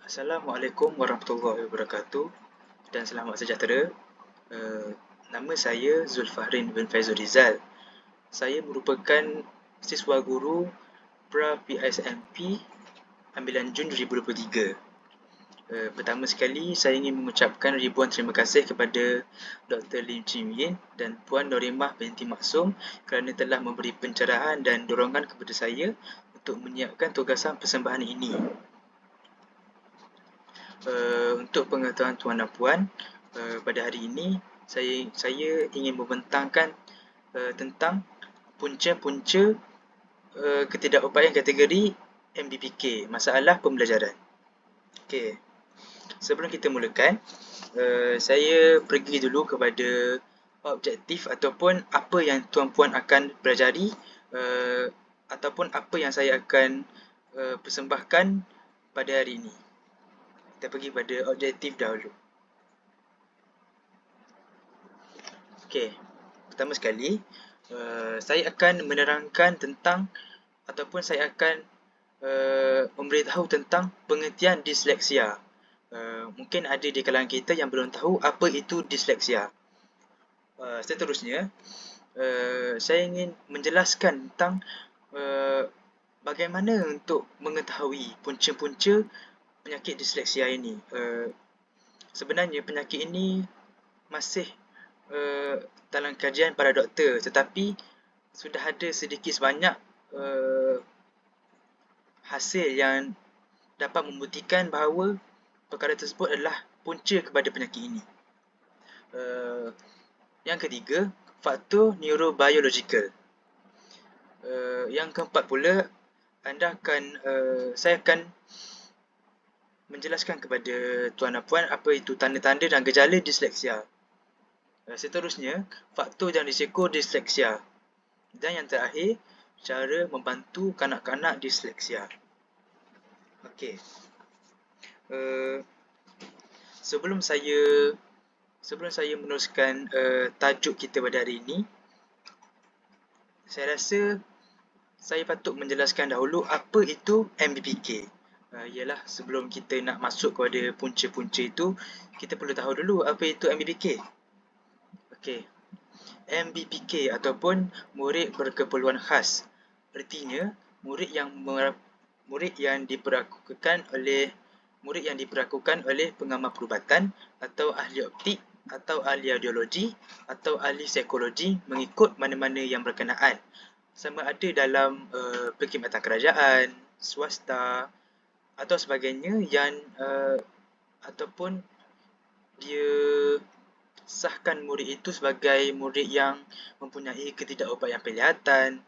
Assalamualaikum warahmatullahi wabarakatuh dan selamat sejahtera. Nama saya Zulfahrin bin Faizul Rizal. Saya merupakan siswa guru pra PISMP ambilan Jun 2023. Pertama sekali, saya ingin mengucapkan ribuan terima kasih kepada Dr. Lim Chim Yin dan Puan Norimah binti Maksum kerana telah memberi pencerahan dan dorongan kepada saya untuk menyiapkan tugasan persembahan ini. Untuk pengetahuan tuan dan puan, pada hari ini saya ingin membentangkan tentang punca-punca ketidakupayaan kategori MBPK, masalah pembelajaran. Okey. Sebelum kita mulakan, saya pergi dulu kepada objektif ataupun apa yang tuan puan akan pelajari ataupun apa yang saya akan persembahkan pada hari ini. Kita pergi pada objektif dahulu. Okey, pertama sekali, saya akan menerangkan tentang ataupun saya akan memberitahu tentang pengertian disleksia. Mungkin ada di kalangan kita yang belum tahu apa itu disleksia. Seterusnya, saya ingin menjelaskan tentang bagaimana untuk mengetahui punca-punca penyakit disleksia ini. Sebenarnya penyakit ini masih dalam kajian para doktor, tetapi sudah ada sedikit sebanyak hasil yang dapat membuktikan bahawa perkara tersebut adalah punca kepada penyakit ini. Yang ketiga, faktor neurobiological. Yang keempat pula, saya akan menjelaskan kepada tuan dan puan apa itu tanda-tanda dan gejala disleksia. Seterusnya, faktor dan risiko disleksia. Dan yang terakhir, cara membantu kanak-kanak disleksia. Okey. Sebelum saya meneruskan tajuk kita pada hari ini, saya rasa saya patut menjelaskan dahulu apa itu MBPK. Ialah sebelum kita nak masuk kepada punca-punca itu, kita perlu tahu dulu apa itu MBPK. Okey. MBPK ataupun murid berkeperluan khas. Artinya, murid yang diperlakukan oleh pengamal perubatan atau ahli optik atau ahli audiologi atau ahli psikologi mengikut mana-mana yang berkenaan. Sama ada dalam perkhidmatan kerajaan, swasta atau sebagainya yang ataupun dia sahkan murid itu sebagai murid yang mempunyai ketidakupayaan penglihatan,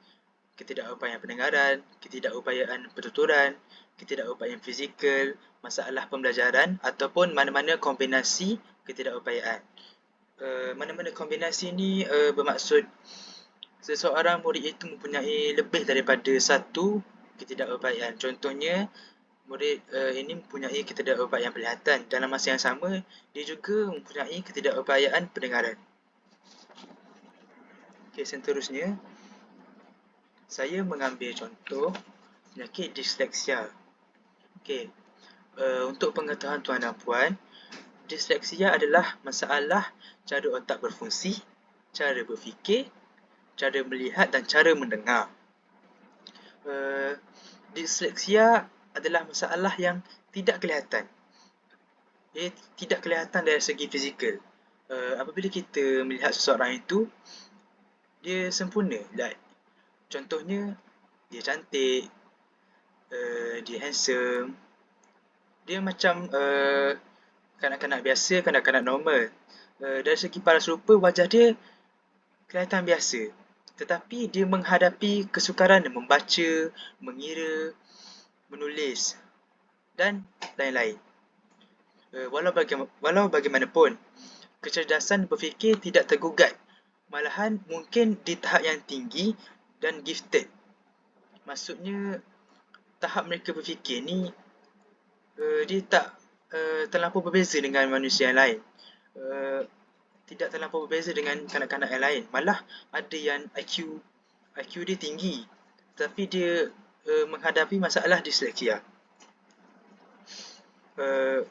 ketidakupayaan pendengaran, ketidakupayaan pertuturan, ketidakupayaan fizikal, masalah pembelajaran ataupun mana-mana kombinasi ketidakupayaan. Mana-mana kombinasi ini bermaksud seseorang murid itu mempunyai lebih daripada satu ketidakupayaan. Contohnya, murid ini mempunyai ketidakupayaan penglihatan. Dalam masa yang sama, dia juga mempunyai ketidakupayaan pendengaran. Okey, seterusnya, saya mengambil contoh penyakit disleksia. Okey, untuk pengetahuan tuan dan puan, disleksia adalah masalah cara otak berfungsi, cara berfikir, cara melihat dan cara mendengar. Disleksia adalah masalah yang tidak kelihatan. Ia tidak kelihatan dari segi fizikal. Apabila kita melihat seseorang itu, dia sempurna. Contohnya, dia cantik, dia handsome, dia macam kanak-kanak biasa, kanak-kanak normal. Dari segi paras rupa, wajah dia kelihatan biasa. Tetapi dia menghadapi kesukaran membaca, mengira, menulis dan lain-lain. Walau bagaimanapun, kecerdasan berfikir tidak tergugat. Malahan mungkin di tahap yang tinggi dan gifted. Maksudnya, tahap mereka berfikir ni dia tak terlampau berbeza dengan manusia yang lain. Tidak terlampau berbeza dengan kanak-kanak yang lain. Malah ada yang IQ dia tinggi, tapi dia menghadapi masalah disleksia. uh,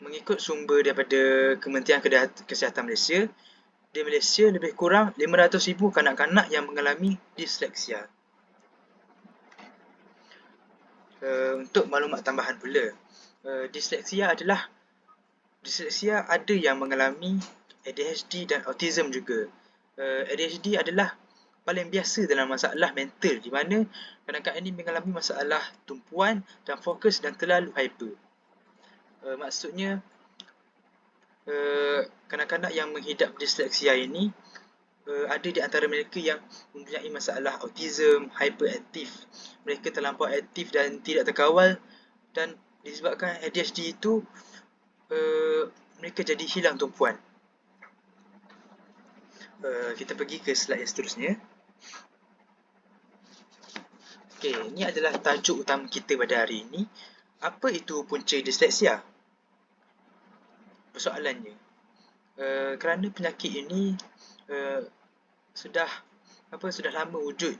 mengikut sumber daripada Kementerian Kesihatan Malaysia, di Malaysia lebih kurang 500,000 kanak-kanak yang mengalami disleksia. Untuk maklumat tambahan pula, disleksia ada yang mengalami ADHD dan autism juga. ADHD adalah paling biasa dalam masalah mental, di mana kanak-kanak ini mengalami masalah tumpuan dan fokus dan terlalu hyper. Maksudnya kanak-kanak yang menghidap disleksia ini ada di antara mereka yang mempunyai masalah autism, hyperaktif. Mereka terlampau aktif dan tidak terkawal, dan disebabkan ADHD itu mereka jadi hilang tumpuan. Kita pergi ke slide yang seterusnya. Okey, ini adalah tajuk utama kita pada hari ini. Apa itu punca disleksia? Persoalannya, kerana penyakit ini sudah lama wujud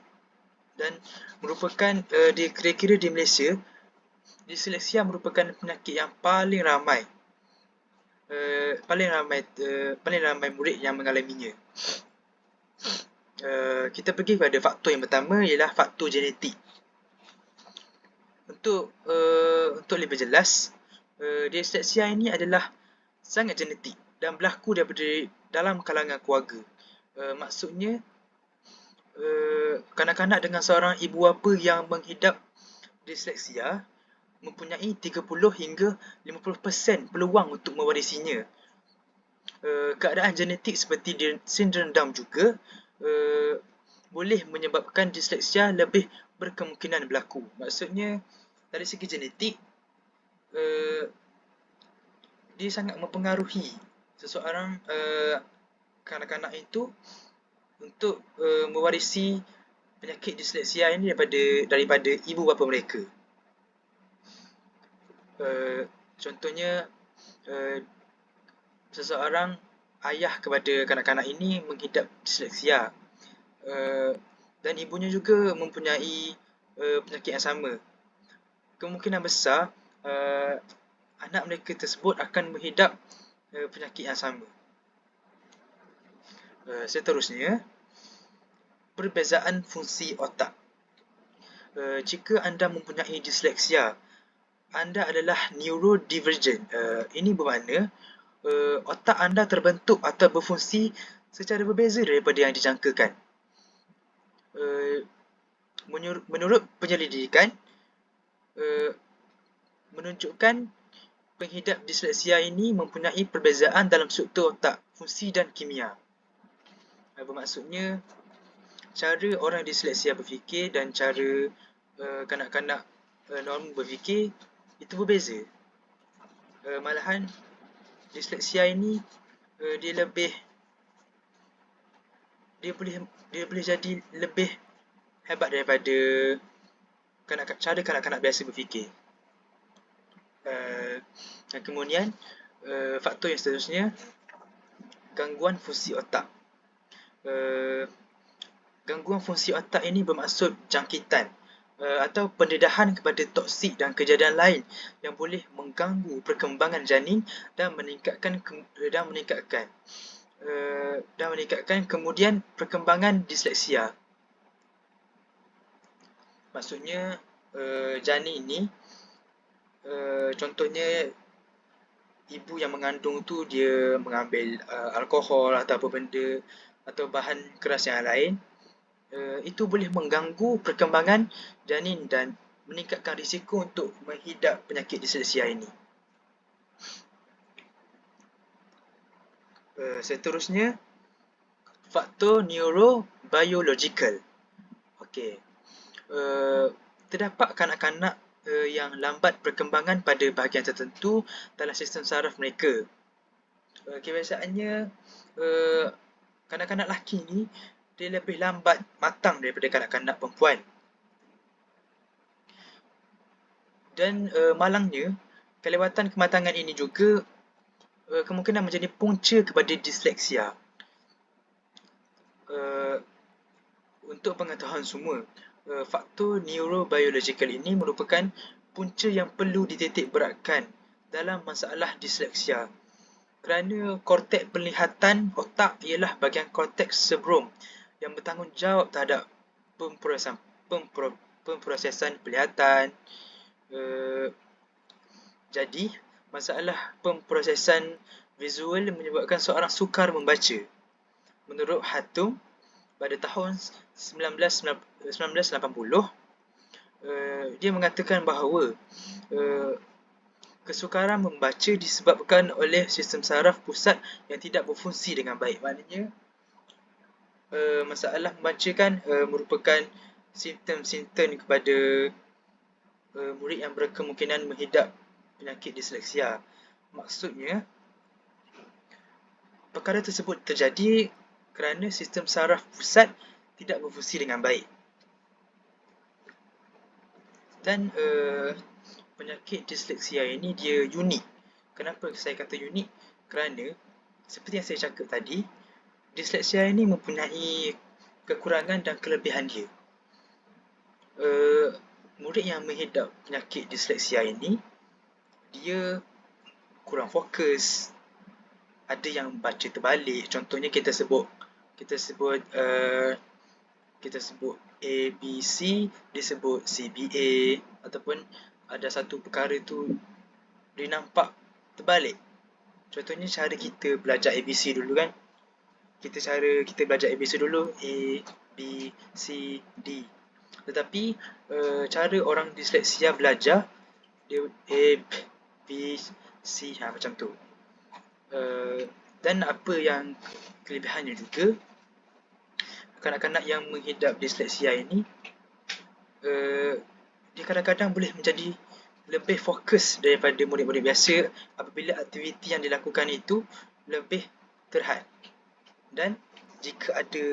dan merupakan kira-kira di Malaysia, disleksia merupakan penyakit yang paling ramai murid yang mengalaminya. Kita pergi pada faktor yang pertama, ialah faktor genetik. Untuk lebih jelas, disleksia ini adalah sangat genetik dan berlaku daripada dalam kalangan keluarga. Maksudnya, kanak-kanak dengan seorang ibu bapa yang menghidap disleksia mempunyai 30 hingga 50% peluang untuk mewarisinya. Keadaan genetik seperti sindrom Down juga boleh menyebabkan disleksia lebih berkemungkinan berlaku. Maksudnya, dari segi genetik, dia sangat mempengaruhi seseorang kanak-kanak itu untuk mewarisi penyakit disleksia ini daripada ibu bapa mereka. Contohnya, seseorang ayah kepada kanak-kanak ini menghidap disleksia, dan ibunya juga mempunyai penyakit yang sama. Kemungkinan besar anak mereka tersebut akan menghidap penyakit yang sama. Seterusnya, perbezaan fungsi otak. Jika anda mempunyai disleksia, anda adalah neurodivergent. Ini bermakna otak anda terbentuk atau berfungsi secara berbeza daripada yang dijangkakan. Menurut penyelidikan, menunjukkan penghidap disleksia ini mempunyai perbezaan dalam struktur otak, fungsi dan kimia. Bermaksudnya, cara orang disleksia berfikir dan cara kanak-kanak normal berfikir itu berbeza. Malahan, disleksia ini dia boleh jadi lebih hebat daripada cara kanak-kanak biasa berfikir. Dan kemudian, faktor yang seterusnya, gangguan fungsi otak. Gangguan fungsi otak ini bermaksud jangkitan atau pendedahan kepada toksik dan kejadian lain yang boleh mengganggu perkembangan janin dan meningkatkan kemudian perkembangan disleksia. Maksudnya, janin ini, contohnya ibu yang mengandung tu dia mengambil alkohol atau apa benda atau bahan keras yang lain, itu boleh mengganggu perkembangan janin dan meningkatkan risiko untuk menghidap penyakit disleksia ini. Seterusnya, faktor neurobiological. Okey. Terdapat kanak-kanak yang lambat perkembangan pada bahagian tertentu dalam sistem saraf mereka. Kebiasaannya, kanak-kanak lelaki ni dia lebih lambat matang daripada kanak-kanak perempuan. Dan malangnya, kelewatan kematangan ini juga kemungkinan menjadi punca kepada disleksia. Untuk pengetahuan semua, faktor neurobiological ini merupakan punca yang perlu dititik beratkan dalam masalah disleksia. Kerana korteks penglihatan otak ialah bahagian korteks sebelum yang bertanggungjawab terhadap pemprosesan penglihatan. Jadi, masalah pemprosesan visual menyebabkan seorang sukar membaca. Menurut Hatum, pada tahun 1980, dia mengatakan bahawa kesukaran membaca disebabkan oleh sistem saraf pusat yang tidak berfungsi dengan baik. Maknanya, masalah membaca kan merupakan simptom-simptom kepada murid yang berkemungkinan menghidap penyakit disleksia. Maksudnya, perkara tersebut terjadi kerana sistem saraf pusat tidak berfungsi dengan baik. Dan penyakit disleksia ini dia unik. Kenapa saya kata unik? Kerana seperti yang saya cakap tadi, disleksia ini mempunyai kekurangan dan kelebihan dia. Murid yang menghidap penyakit disleksia ini, dia kurang fokus, ada yang baca terbalik. Contohnya kita sebut ABC, disebut CBA, ataupun ada satu perkara tu dia nampak terbalik. Contohnya cara kita belajar ABC dulu kan. Kita belajar ABC dulu, A, B, C, D. Tetapi cara orang disleksia belajar, dia A, B, C, macam tu. Dan apa yang kelebihannya juga, kanak-kanak yang menghidap disleksia ini, dia kadang-kadang boleh menjadi lebih fokus daripada murid-murid biasa apabila aktiviti yang dilakukan itu lebih terhad. Dan jika ada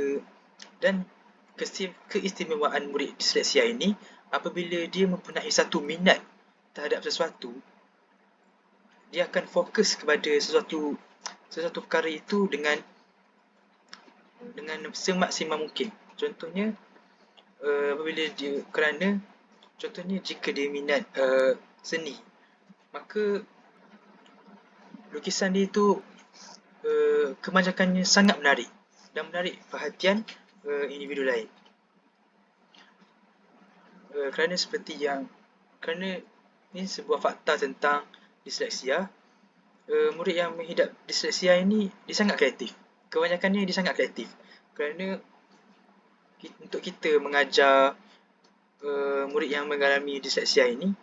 keistimewaan murid disleksia ini, apabila dia mempunyai satu minat terhadap sesuatu, dia akan fokus kepada sesuatu perkara itu dengan semaksimal mungkin. Contohnya, apabila dia contohnya jika dia minat seni, maka lukisan dia itu kebanyakannya sangat menarik dan menarik perhatian individu lain. Kerana ini sebuah fakta tentang disleksia, murid yang menghidap disleksia ini dia sangat kreatif. Kebanyakannya dia sangat kreatif. Kerana untuk kita mengajar murid yang mengalami disleksia ini,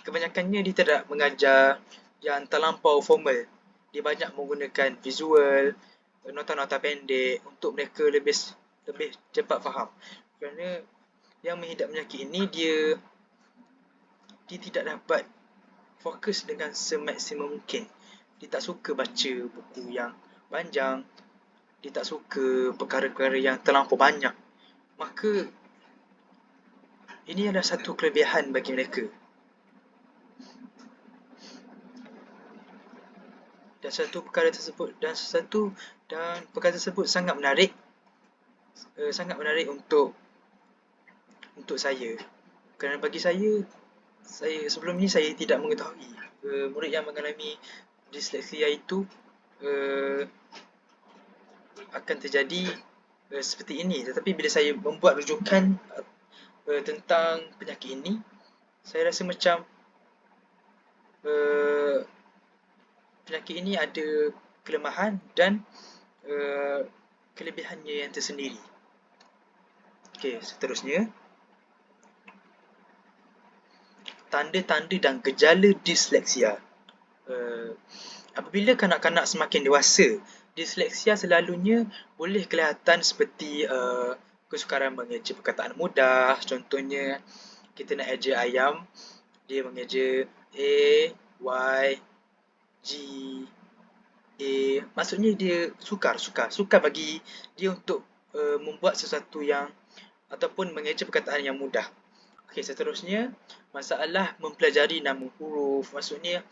kebanyakannya dia tidak mengajar yang terlampau formal. Dia banyak menggunakan visual, nota-nota pendek untuk mereka lebih cepat faham. Kerana yang menghidap penyakit ini, dia tidak dapat fokus dengan semaksimum mungkin. Dia tak suka baca buku yang panjang, dia tak suka perkara-perkara yang terlampau banyak. Maka ini adalah satu kelebihan bagi mereka. Dan perkara tersebut sangat menarik untuk saya. Kerana bagi saya sebelum ni saya tidak mengetahui murid yang mengalami disleksia itu akan terjadi seperti ini. Tetapi bila saya membuat rujukan tentang penyakit ini, saya rasa macam penyakit ini ada kelemahan dan kelebihannya yang tersendiri. Okey, seterusnya, tanda-tanda dan gejala disleksia. Apabila kanak-kanak semakin dewasa, disleksia selalunya boleh kelihatan seperti kesukaran mengeja perkataan mudah. Contohnya, kita nak eja ayam, dia mengeja A, Y, G, A. Maksudnya dia sukar bagi dia untuk membuat sesuatu yang ataupun mengeja perkataan yang mudah. Okey, seterusnya, masalah mempelajari nama huruf. Maksudnya,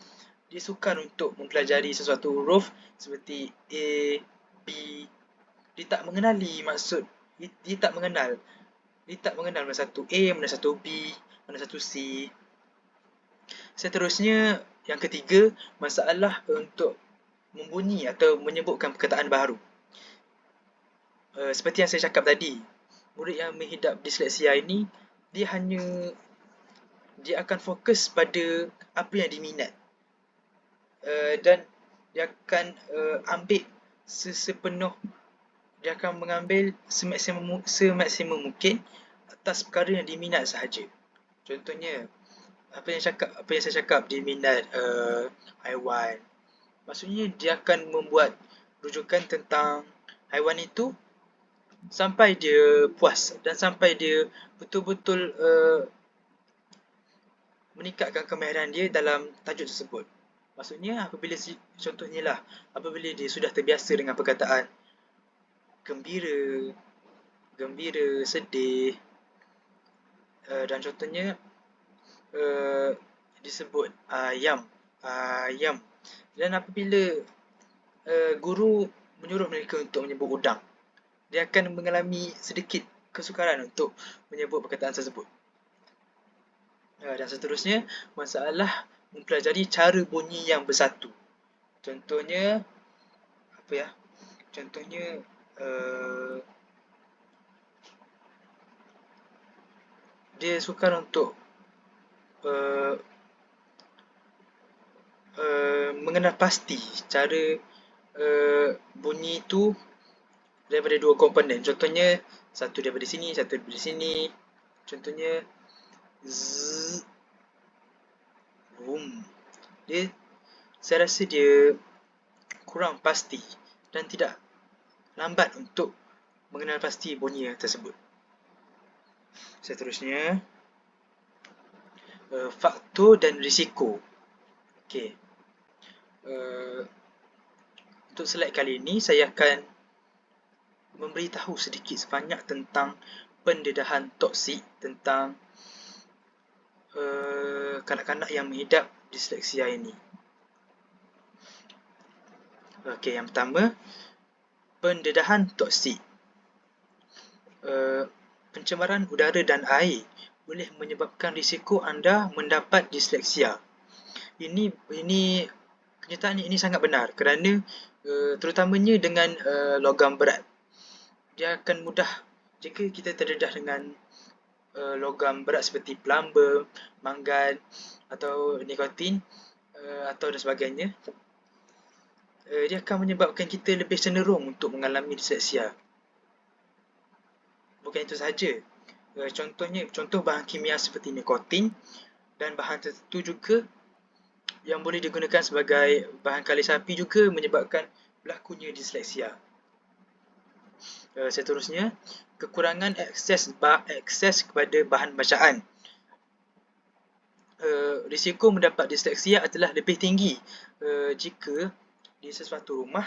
dia sukar untuk mempelajari sesuatu huruf seperti A, B. Dia tak mengenali dia tak mengenal Dia tak mengenal mana satu A, mana satu B, mana satu C. Seterusnya, yang ketiga, masalah untuk membunyi atau menyebutkan perkataan baru. Seperti yang saya cakap tadi, murid yang menghidap disleksia ini, dia akan fokus pada apa yang diminat. Dan dia akan dia akan mengambil semaksimum mungkin atas perkara yang diminat sahaja. Contohnya, apa yang saya cakap, dia minat haiwan. Maksudnya dia akan membuat rujukan tentang haiwan itu sampai dia puas dan sampai dia betul-betul meningkatkan kemahiran dia dalam tajuk tersebut. Maksudnya contohnya apabila dia sudah terbiasa dengan perkataan gembira, sedih, dan contohnya disebut ayam. Dan apabila guru menyuruh mereka untuk menyebut udang, dia akan mengalami sedikit kesukaran untuk menyebut perkataan tersebut. Dan seterusnya, masalah mempelajari cara bunyi yang bersatu. Contohnya, dia sukar untuk mengenal pasti cara bunyi itu daripada dua komponen. Contohnya, satu daripada sini, satu daripada sini. Contohnya, Z, saya rasa dia kurang pasti dan tidak lambat untuk mengenal pasti bunyi tersebut. Seterusnya, faktor dan risiko. Okey. Untuk slide kali ini, saya akan memberitahu sedikit sebanyak tentang pendedahan toksik tentang kanak-kanak yang mengidap disleksia ini. Okey, yang pertama, pendedahan toksik. Pencemaran udara dan air boleh menyebabkan risiko anda mendapat disleksia. Kenyataan ini sangat benar kerana terutamanya dengan logam berat. Dia akan mudah jika kita terdedah dengan logam berat seperti plumber, mangan atau nikotin atau dan sebagainya. Dia akan menyebabkan kita lebih cenderung untuk mengalami disleksia. Bukan itu sahaja. Contoh bahan kimia seperti nikotin dan bahan tertentu juga yang boleh digunakan sebagai bahan kalis api juga menyebabkan berlakunya disleksia. Seterusnya, kekurangan akses kepada bahan bacaan. Risiko mendapat disleksia adalah lebih tinggi jika di sesuatu rumah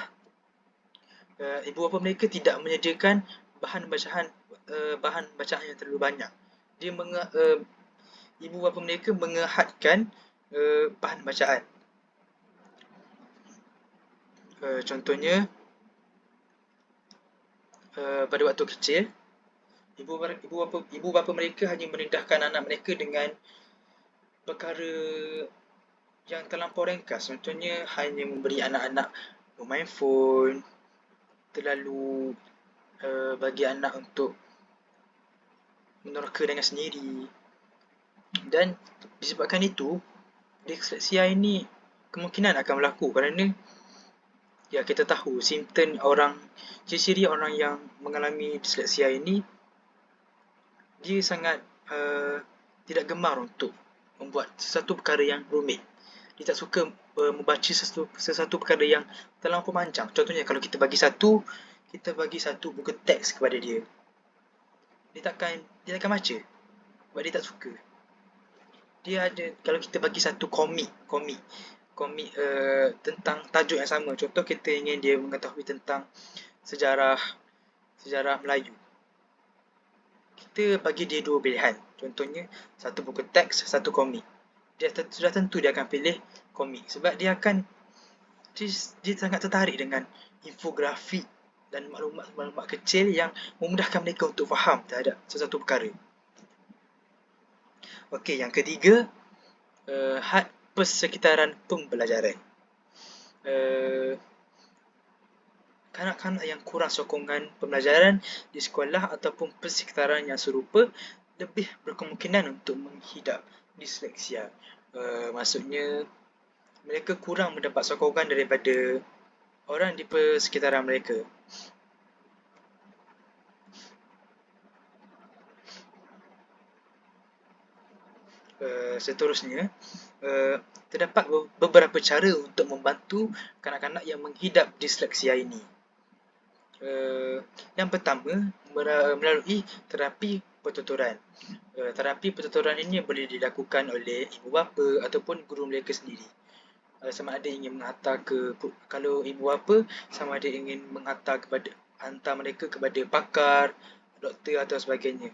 ibu bapa mereka tidak menyediakan bahan bacaan yang terlalu banyak. Ibu bapa mereka mengehadkan bahan bacaan. Contohnya, pada waktu kecil, ibu bapa mereka hanya merendahkan anak mereka dengan perkara yang terlampau ringkas. Contohnya, hanya memberi anak-anak bermain phone, terlalu bagi anak untuk menerka dengan sendiri. Dan disebabkan itu, disleksia ini kemungkinan akan berlaku kerana kita tahu ciri-ciri orang yang mengalami disleksia ini, dia sangat tidak gemar untuk membuat sesuatu perkara yang rumit. Dia tak suka membaca sesuatu perkara yang terlampau panjang. Contohnya, kalau kita bagi satu buku teks kepada dia, dia takkan baca sebab dia tak suka. Kalau kita bagi satu komik tentang tajuk yang sama, contoh kita ingin dia mengetahui tentang sejarah Melayu, kita bagi dia dua pilihan. Contohnya, satu buku teks, satu komik. Sudah tentu dia akan pilih komik sebab dia sangat tertarik dengan infografi dan maklumat-maklumat kecil yang memudahkan mereka untuk faham terhadap sesuatu perkara. Okey, yang ketiga, had persekitaran pembelajaran. Kanak-kanak yang kurang sokongan pembelajaran di sekolah ataupun persekitaran yang serupa lebih berkemungkinan untuk menghidap disleksia. Maksudnya mereka kurang mendapat sokongan daripada orang di persekitaran mereka. Seterusnya, terdapat beberapa cara untuk membantu kanak-kanak yang menghidap disleksia ini. Yang pertama, melalui terapi pertuturan. Terapi pertuturan ini boleh dilakukan oleh ibu bapa ataupun guru mereka sendiri. Sama ada ingin menghantar kalau ibu bapa, sama ada ingin hantar mereka kepada pakar, doktor atau sebagainya.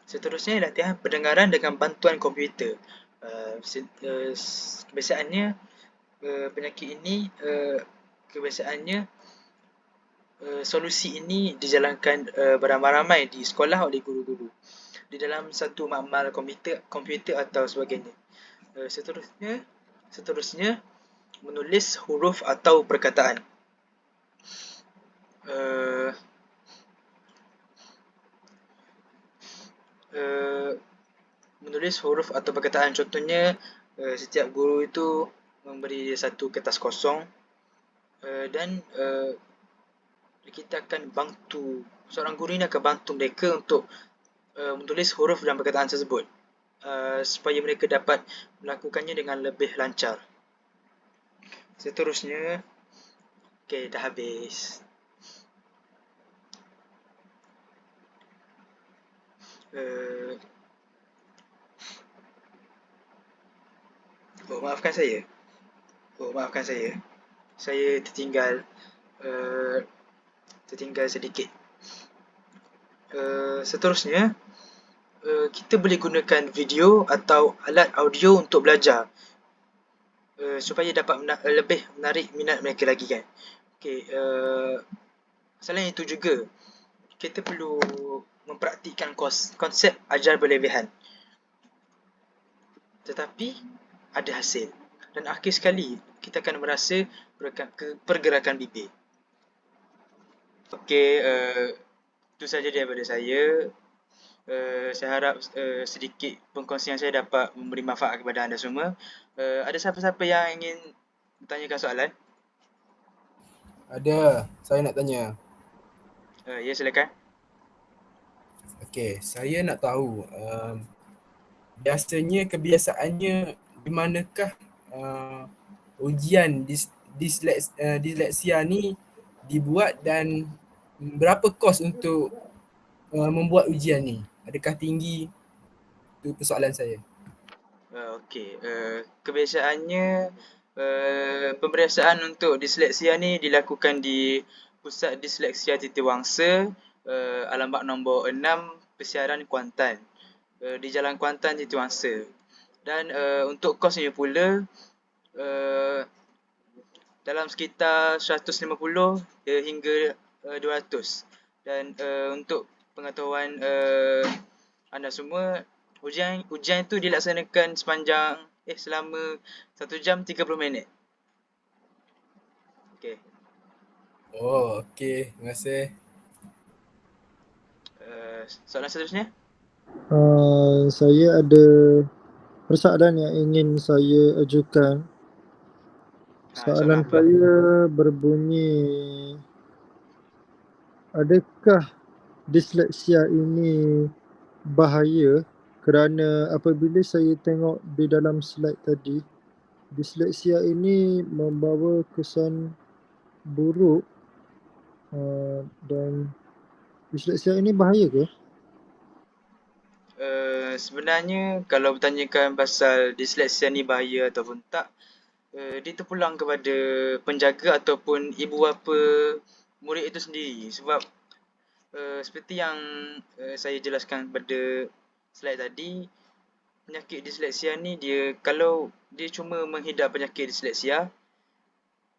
Seterusnya, latihan pendengaran dengan bantuan komputer. Kebiasaannya, penyakit ini, solusi ini dijalankan beramai-ramai di sekolah oleh guru-guru di dalam satu makmal komputer atau sebagainya. Seterusnya, menulis huruf atau perkataan. Menulis huruf atau perkataan, contohnya setiap guru itu memberi satu kertas kosong dan kita akan seorang guru ini akan bantu mereka untuk menulis huruf dan perkataan tersebut supaya mereka dapat melakukannya dengan lebih lancar. Seterusnya, okey, dah habis. Maafkan saya. Saya tertinggal sedikit. Seterusnya, kita boleh gunakan video atau alat audio untuk belajar supaya dapat lebih menarik minat mereka lagi, kan. Okey, selain itu juga kita perlu mempraktikkan konsep ajar berlebihan, tetapi ada hasil, dan akhir sekali kita akan merasa pergerakan bibir. Okey, itu saja daripada saya. Saya harap sedikit pengkongsian saya dapat memberi manfaat kepada anda semua. Ada siapa-siapa yang ingin bertanyakan soalan? Ada, saya nak tanya. Ya, silakan. Okey, saya nak tahu biasanya kebiasaannya di manakah ujian disleksia ni dibuat dan berapa kos untuk membuat ujian ni? Adakah tinggi? Itu persoalan saya. Okey, kebiasaannya pemeriksaan untuk disleksia ni dilakukan di Pusat Disleksia Titiwangsa, alamat nombor 6, Persiaran Kuantan, di Jalan Kuantan, Titiwangsa. Dan untuk kosnya pula dalam sekitar 150 hingga 200. Dan untuk pengetahuan anda semua, ujian itu dilaksanakan selama 1 jam 30 minit. Okey. Oh, okey. Terima kasih. Soalan seterusnya? Saya ada persoalan yang ingin saya ajukan. Soalan saya berbunyi, adakah disleksia ini bahaya? Kerana apabila saya tengok di dalam slide tadi, disleksia ini membawa kesan buruk dan disleksia ini bahaya ke? Sebenarnya kalau bertanyakan pasal disleksia ni bahaya ataupun tak, dia terpulang kepada penjaga ataupun ibu bapa murid itu sendiri. Sebab seperti yang saya jelaskan pada slide tadi, penyakit disleksia ni kalau dia cuma menghidap penyakit disleksia,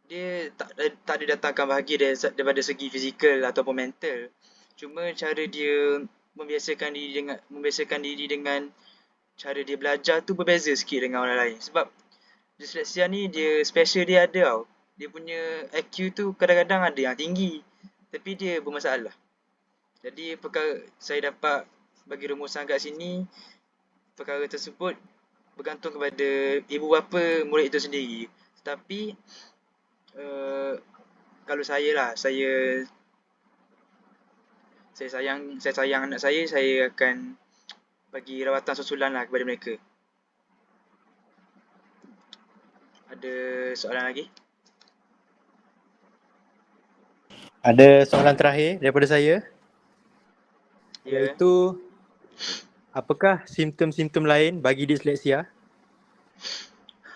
dia tak ada datangkan bahagia daripada segi fizikal ataupun mental. Cuma cara dia membiasakan diri dengan cara dia belajar tu berbeza sikit dengan orang lain. Sebab dyslexia ni dia special dia ada tau. Dia punya IQ tu kadang-kadang ada yang tinggi tapi dia bermasalah. Jadi perkara saya dapat bagi rumusan kat sini, perkara tersebut bergantung kepada ibu bapa murid itu sendiri. Tetapi kalau saya lah, saya sayang anak saya akan bagi rawatan susulan lah kepada mereka. Ada soalan lagi? Ada soalan terakhir daripada saya, Ya. iaitu apakah simptom-simptom lain bagi dyslexia?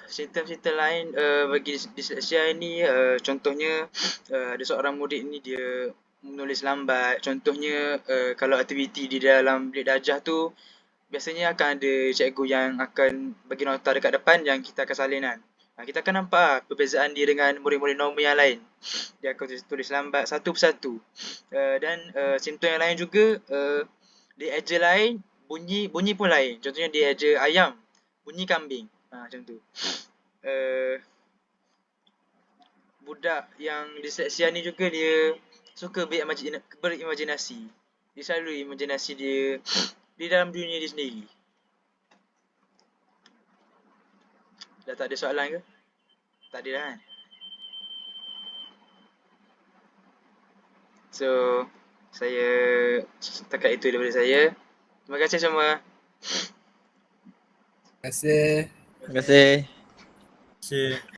Simptom-simptom lain bagi dyslexia ni contohnya ada seorang murid ni dia menulis lambat. Contohnya kalau aktiviti di dalam bilik darjah tu biasanya akan ada cikgu yang akan bagi nota dekat depan yang kita akan salin kan. Kita akan nampak perbezaan dia dengan murid-murid normal yang lain. Dia akan tulis lambat satu persatu. Dan simptom yang lain juga dia eja lain, bunyi pun lain. Contohnya dia eja ayam, bunyi kambing. Macam tu. Budak yang dyslexia ni juga dia suka berimajinasi. Dia selalu imajinasi dia di dalam dunia dia sendiri. Dah tak ada soalan ke? Tak ada dah kan? So, saya setakat itu daripada saya. Terima kasih semua. Terima kasih. Terima kasih. Cik.